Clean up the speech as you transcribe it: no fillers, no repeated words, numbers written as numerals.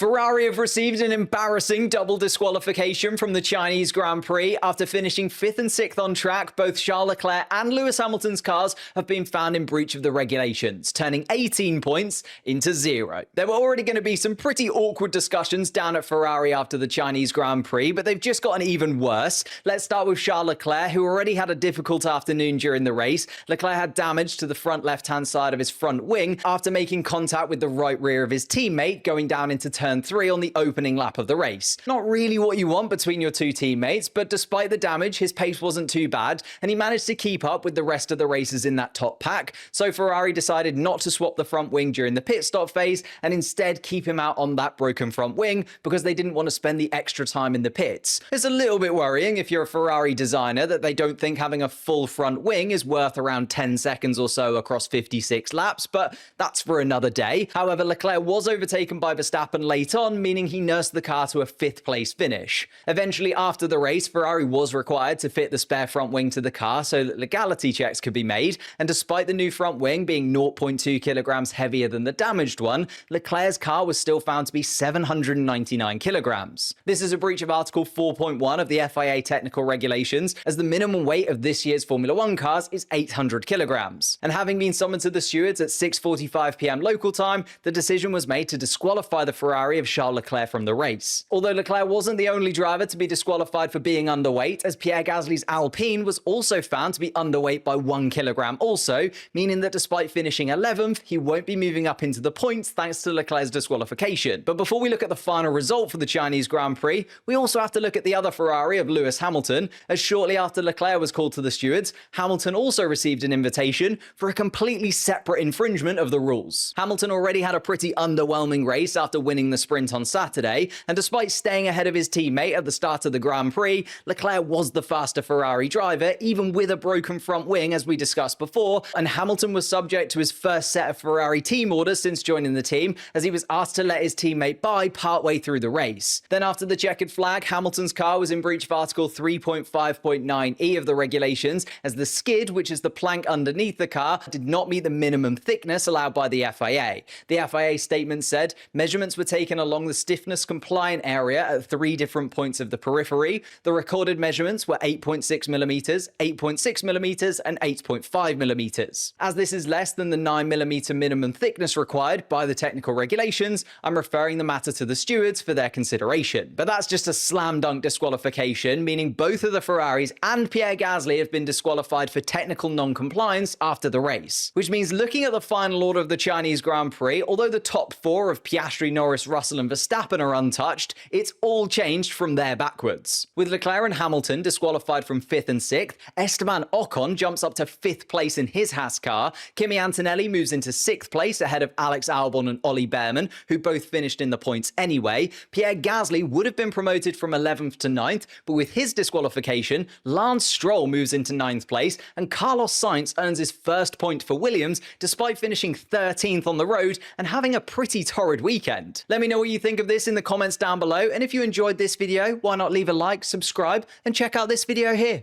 Ferrari have received an embarrassing double disqualification from the Chinese Grand Prix after finishing 5th and 6th on track. Both Charles Leclerc and Lewis Hamilton's cars have been found in breach of the regulations, turning 18 points into 0. There were already going to be some pretty awkward discussions down at Ferrari after the Chinese Grand Prix, but they've just gotten even worse. Let's start with Charles Leclerc, who already had a difficult afternoon during the race. Leclerc had damage to the front left-hand side of his front wing after making contact with the right rear of his teammate going down into turn 3 on the opening lap of the race. Not really what you want between your two teammates, but despite the damage, his pace wasn't too bad, and he managed to keep up with the rest of the racers in that top pack. So Ferrari decided not to swap the front wing during the pit stop phase and instead keep him out on that broken front wing because they didn't want to spend the extra time in the pits. It's a little bit worrying if you're a Ferrari designer that they don't think having a full front wing is worth around 10 seconds or so across 56 laps, but that's for another day. However, Leclerc was overtaken by Verstappen late on, meaning he nursed the car to a 5th place finish. Eventually, after the race, Ferrari was required to fit the spare front wing to the car so that legality checks could be made, and despite the new front wing being 0.2 kilograms heavier than the damaged one, Leclerc's car was still found to be 799 kilograms. This is a breach of Article 4.1 of the FIA technical regulations, as the minimum weight of this year's Formula 1 cars is 800 kilograms. And having been summoned to the stewards at 6:45 p.m. local time, the decision was made to disqualify the Ferrari of Charles Leclerc from the race. Although Leclerc wasn't the only driver to be disqualified for being underweight, as Pierre Gasly's Alpine was also found to be underweight by 1 kilogram also, meaning that despite finishing 11th, he won't be moving up into the points thanks to Leclerc's disqualification. But before we look at the final result for the Chinese Grand Prix, we also have to look at the other Ferrari of Lewis Hamilton, as shortly after Leclerc was called to the stewards, Hamilton also received an invitation for a completely separate infringement of the rules. Hamilton already had a pretty underwhelming race after winning the sprint on Saturday, and despite staying ahead of his teammate at the start of the Grand Prix, Leclerc was the faster Ferrari driver, even with a broken front wing as we discussed before, and Hamilton was subject to his first set of Ferrari team orders since joining the team, as he was asked to let his teammate by partway through the race. Then after the checkered flag, Hamilton's car was in breach of Article 3.5.9e of the regulations, as the skid, which is the plank underneath the car, did not meet the minimum thickness allowed by the FIA. The FIA statement said measurements were taken along the stiffness compliant area at 3 different points of the periphery. The recorded measurements were 8.6 millimeters, 8.6 millimeters, and 8.5 millimeters. As this is less than the 9 millimeter minimum thickness required by the technical regulations, I'm referring the matter to the stewards for their consideration. But that's just a slam dunk disqualification, meaning both of the Ferraris and Pierre Gasly have been disqualified for technical non-compliance after the race. Which means looking at the final order of the Chinese Grand Prix, although the top 4 of Piastri, Norris, Russell, and Verstappen are untouched, it's all changed from there backwards. With Leclerc and Hamilton disqualified from 5th and 6th, Esteban Ocon jumps up to 5th place in his Haas car, Kimi Antonelli moves into 6th place ahead of Alex Albon and Ollie Behrman, who both finished in the points anyway. Pierre Gasly would have been promoted from 11th to 9th, but with his disqualification, Lance Stroll moves into 9th place, and Carlos Sainz earns his first point for Williams, despite finishing 13th on the road and having a pretty torrid weekend. Let me know what you think of this in the comments down below, and if you enjoyed this video, why not leave a like, subscribe, and check out this video here.